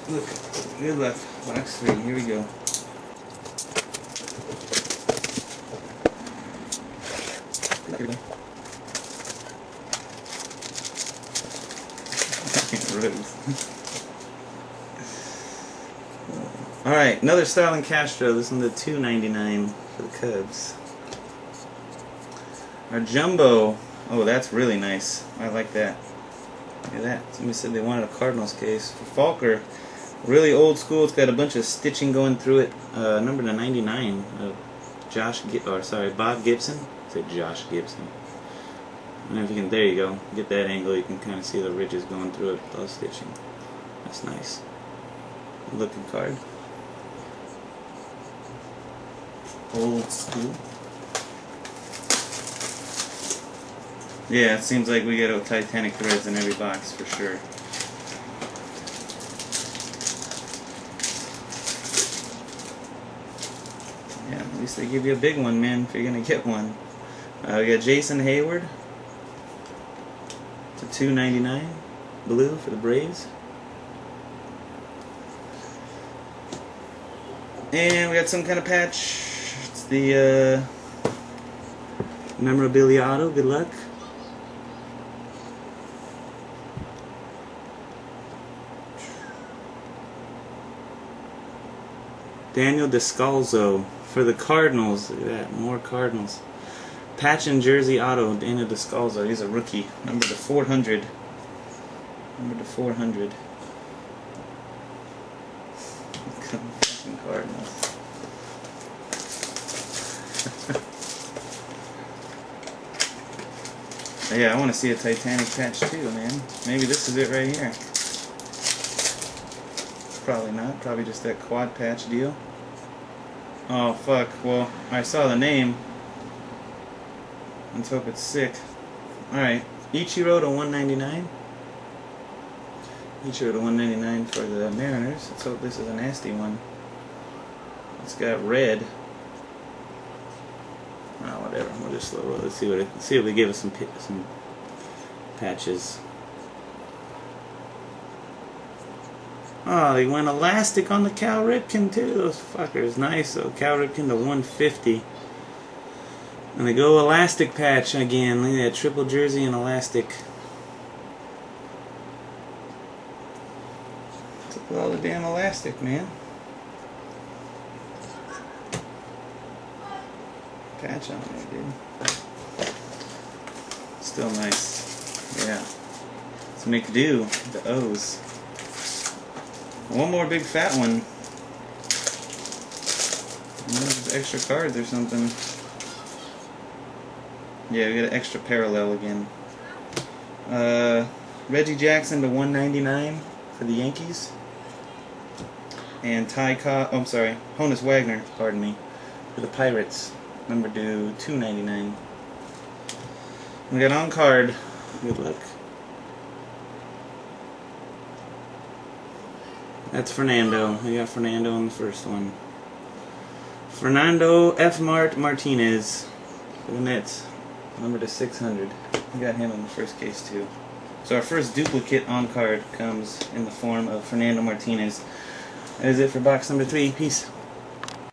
Look, good luck. Box 3, here we go. Alright, another Starlin Castro. This one's a $2.99 for the Cubs. Our Jumbo. Oh, that's really nice. I like that. Look at that. Somebody said they wanted a Cardinals case. For Falker, really old school. It's got a bunch of stitching going through it. Number to 99 of Bob Gibson. I said Josh Gibson. And if you can, there you go. Get that angle. You can kind of see the ridges going through it with all stitching. That's nice. Good looking card. Old school. Yeah, it seems like we get Titanic threads in every box for sure. Yeah, at least they give you a big one, man, if you're gonna get one. We got Jason Hayward. It's a $2.99 blue for the Braves. And we got some kind of patch. It's the memorabilia auto. Good luck. Daniel Descalzo for the Cardinals. Look at that, more Cardinals. Patch and jersey auto, Daniel Descalzo. He's a rookie. Number to 400. Number to 400. Fucking Cardinals. Yeah, I want to see a Titanic patch too, man. Maybe this is it right here. Probably not. Probably just that quad patch deal. Oh, fuck. Well, I saw the name. Let's hope it's sick. Alright. Ichiro to 199. Ichiro to 199 for the Mariners. Let's hope this is a nasty one. It's got red. Oh, whatever. We'll just slow roll. Let's see if they give us some patches. Oh, they went elastic on the Cal Ripken too. Those fuckers. Nice. So Cal Ripken to 150. And they go elastic patch again. Look at that, triple jersey and elastic. Took all the damn elastic, man. Patch on there, dude. Still nice. Yeah. Let's make do. The O's. One more big fat one. Extra cards or something. Yeah, we got an extra parallel again. Reggie Jackson to 199 for the Yankees. And Honus Wagner, pardon me, for the Pirates. Number to 299. We got on card. Good luck. That's Fernando. We got Fernando on the first one. Fernando F. Martinez for the Mets. Number to 600. We got him in the first case too. So our first duplicate on card comes in the form of Fernando Martinez. That is it for box number 3. Peace.